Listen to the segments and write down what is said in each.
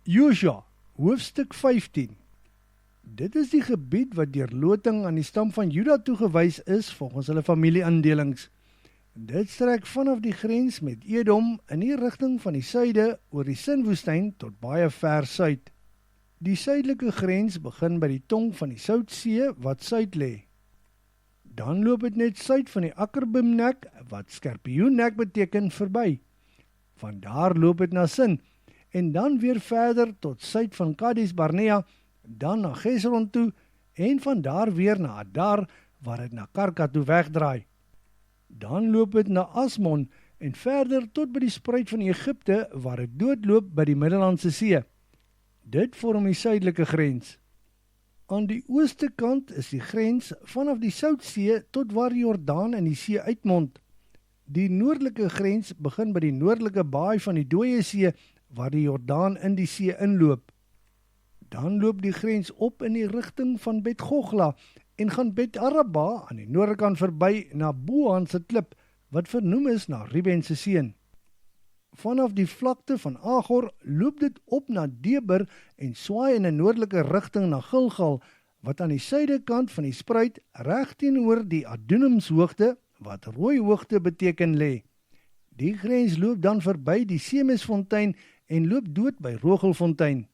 Josua, hoofstuk 15. Dit is die gebied wat deur loting aan die stam van Juda toegewys is volgens hulle familieindelings. Dit strek vanaf die grens met Edom in die rigting van die suide oor die Sinwoestyn tot baie ver suid. Die suidelike grens begin by die tong van die Soutsee wat suid lê. Dan loop dit net suid van die Akkerbimnek wat Skorpioennek beteken verby. Vandaar loop dit na Sin en dan weer verder tot suid van Kadesh Barnea, dan na Gesron toe en vandaar weer na Adar waar dit na Karka toe wegdraai. Dan loop dit na Asmon en verder tot by die spruit van Egipte waar dit doodloop by die Middellandse See. Dit vorm die suidelike grens. Aan die ooste kant is die grens vanaf die Soutsee tot waar die Jordaan in die see uitmond. Die noordelike grens begin by die noordelike baai van die Dooie See waar die Jordaan in die see inloop. Dan loop die grens op in die rigting van Bet Gogla en gaan Bet Araba aan die noorderkant verby na Bohan se klip wat vernoem is na Ruben se seun. Vanaf die vlakte van Agor loop dit op na Deber en swaai in 'n noordelike rigting na Gilgal wat aan die suidekant van die spruit reg teenoor die Adonimshoogte wat rooi hoogte beteken lê. Die grens loop dan verby die Semesfontein en loop dood by Rogelfontein.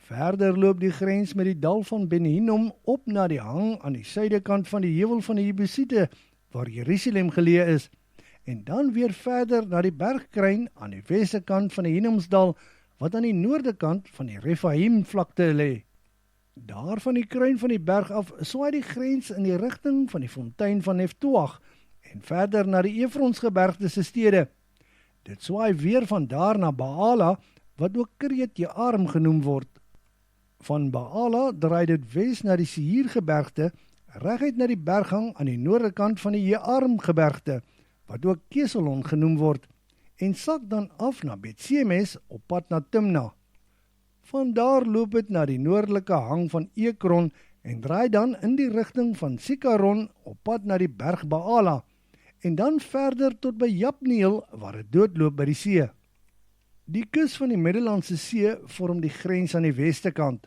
Verder loop die grens met die dal van Ben Hinnom op na die hang aan die suidekant van die heuwel van die Jebusiete waar Jerusalem geleë is en dan weer verder na die bergkruin aan die weste kant van die Hinnomsdal wat aan die noorde kant van die Refaim vlakte lê. Daar van die kruin van die berg af swaai die grens in die rigting van die fontein van Neftoag en verder na die Efronsgebergte se stede. Dit swaai weer van daar na Baala wat ook Kirjat Jearim genoem word. Van Baala draai dit wes na die Seirgebergte, reguit na die berghang aan die noorde kant van die Jearimgebergte, wat ook Kesalon genoem word, en sak dan af na Bet-Semes op pad na Timna. Vandaar loop dit na die noordelike hang van Ekron en draai dan in die rigting van Sikaron op pad na die berg Baala, en dan verder tot by Jabneel waar dit doodloop by die see. Die kus van die Middellandse See vorm die grens aan die weste kant.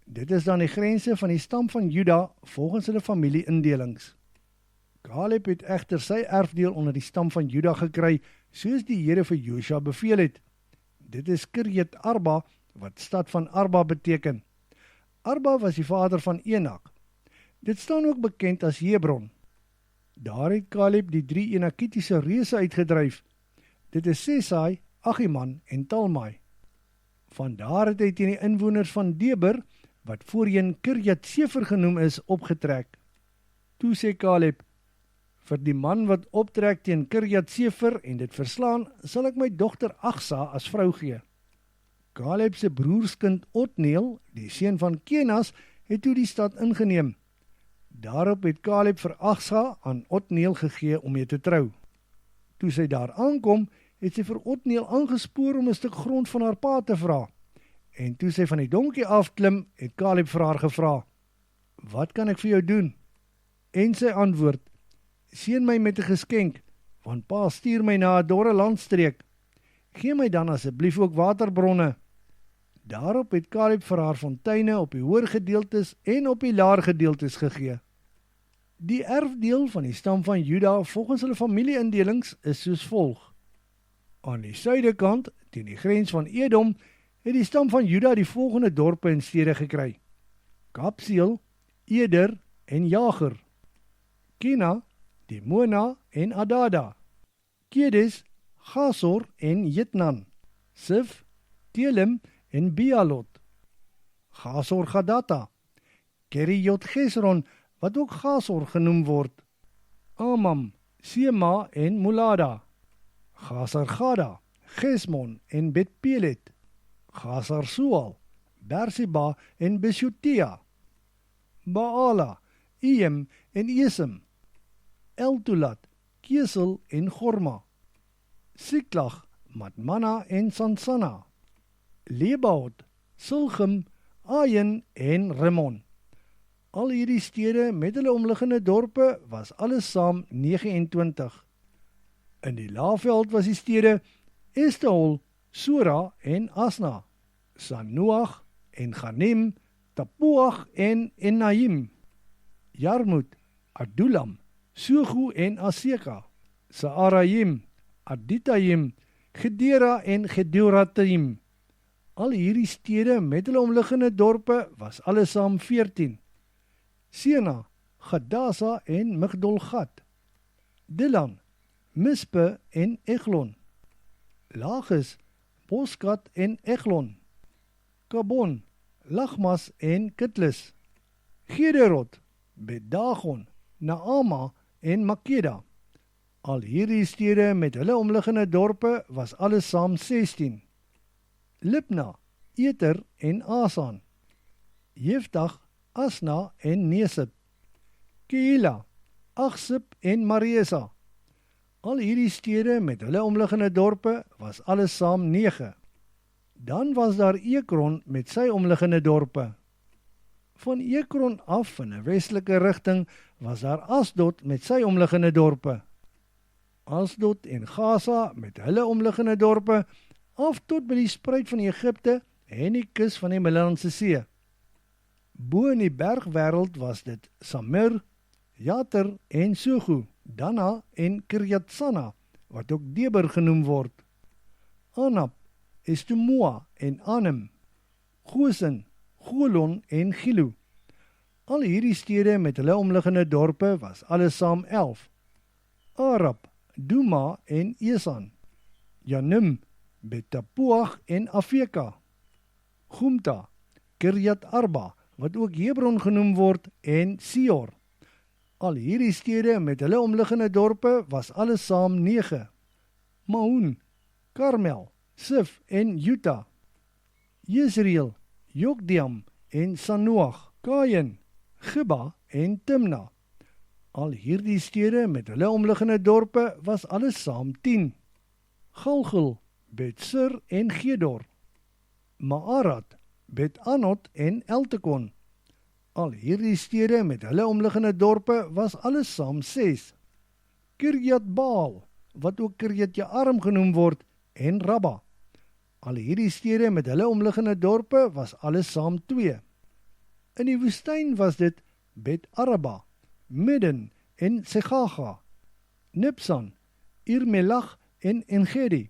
Dit is dan die grense van die stam van Juda volgens hulle familieindelings. Caleb het egter sy erfdeel onder die stam van Juda gekry, soos die Here vir Josua beveel het. Dit is Kirjat Arba, wat stad van Arba beteken. Arba was die vader van Enak. Dit staan ook bekend as Hebron. Daar het Caleb die 3 Enakitiese reuse uitgedryf. Dit is Sesai, Achiman en Talmai. Vandaar het hy teen die inwoners van Deber, wat voorheen Kirjat Sefer genoem is, opgetrek. Toe sê Caleb, vir die man wat optrek teen Kirjat Sefer en dit verslaan, sal ek my dogter Achsa as vrou gee. Caleb se broerskind Otniel, die seun van Kenas, het toe die stad ingeneem. Daarop het Caleb vir Achsa aan Otniel gegee om mee te trou. Toe sy daar aankom, het sy vir Otniel aangespoor om 'n stuk grond van haar pa te vra. En toe sy van die donkie afklim, het Caleb vir haar gevra, "Wat kan ek vir jou doen?" En sy antwoord, "Seën my met 'n geskenk, want pa stuur my na 'n dorre landstreek. Gee my dan asseblief ook waterbronne." Daarop het Caleb vir haar fonteine op die hoër gedeeltes en op die laer gedeeltes gegee. Die erfdeel van die stam van Juda volgens hulle familieindelings is soos volg. Aan die suidekant, teen die grens van Edom, het die stam van Juda die volgende dorpe en stede gekry: Kabseel, Eder en Jager, Kena, Dimona en Adada, Kedes, Gasor en Jitnan, Sif, Telem en Bealot, Gasor Gadata, Keriot Gesron, wat ook Gasor genoem word, Amam, Sema en Mulada, Gasar Gada, Gesmon en Bet-Pelet, Gasar Sual, Berseba en Beshutia, Baala, Iem en Esem, Eltulat, Kesel en Gorma, Siklag, Madmana en Sansana, Lebaot, Silgim, Ayen en Rimmon. Al hierdie stede met hulle omliggende dorpe was alles saam 29. In die Laaveld was die stede Estehol, Sora en Asna. Sanoach en Ganim, Tapuach en Enaim, Jarmut, Adullam, Sogu en Aseka, Saarayim, Aditayim, Gedera en Gedoratim. Al hierdie stede met hulle omliggende dorpe was alles saam 14. Sena, Gadasa en Migdolgat, Dilan, Mispe en Eglon, Lagis, Boskat en Eglon, Kabon, Lachmas en Kitlis, Gederot, Bet-Dagon, Naama en Makeda. Al hierdie stede met hulle omliggende dorpe was alles saam 16. Libna, Eter en Asan, Jeftag, Asna en Nesib, Keila, Achsib en Maresa. Al hierdie stede met hulle omliggende dorpe was alles saam 9. Dan was daar Ekron met sy omliggende dorpe. Van Ekron af in 'n westelike rigting was daar Asdod met sy omliggende dorpe. Asdod en Gaza met hulle omliggende dorpe af tot by die spruit van Egipte en die kus van die Middellandse See. Bo in die bergwêreld was dit Samir, Jater en Sogu, Dana en Kirjatsana, wat ook Deber genoem word. Anab, Estomoa en Anem, Gosen, Golon en Gilo. Al hierdie stede met hulle omliggende dorpe was alles saam 11. Arab, Duma en Esan, Janim, Bet-Tapuach en Afeka, Gumta, Kirjat Arba, wat ook Hebron genoem word, en Sior. Al hierdie stede met hulle omliggende dorpe was alles saam 9. Maun, Karmel, Sif en Juta, Jezreel, Jokdeam en Sanoach, Kain, Giba en Timna. Al hierdie stede met hulle omliggende dorpe was alles saam 10. Galgul, Bet-Sur en Gedor, Maarat, Bet-Anot en Eltekon. Al hierdie stede met hulle omliggende dorpe was alles saam 6. Kirjat Baal, wat ook Kirjat Jearim genoem word, en Rabba. Al hierdie stede met hulle omliggende dorpe was alles saam 2. In die woestyn was dit Bet-Araba, Midden en Segaga, Nipsan, Irmelach en Engedi.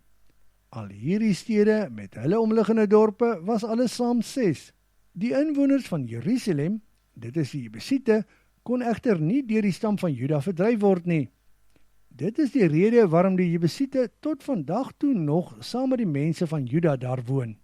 Al hierdie stede met hulle omliggende dorpe was alles saam 6. Die inwoners van Jerusalem, dit is die Jebusiete, kon egter nie deur die stam van Juda verdryf word nie. Dit is die rede waarom die Jebusiete tot vandag toe nog saam met die mense van Juda daar woon.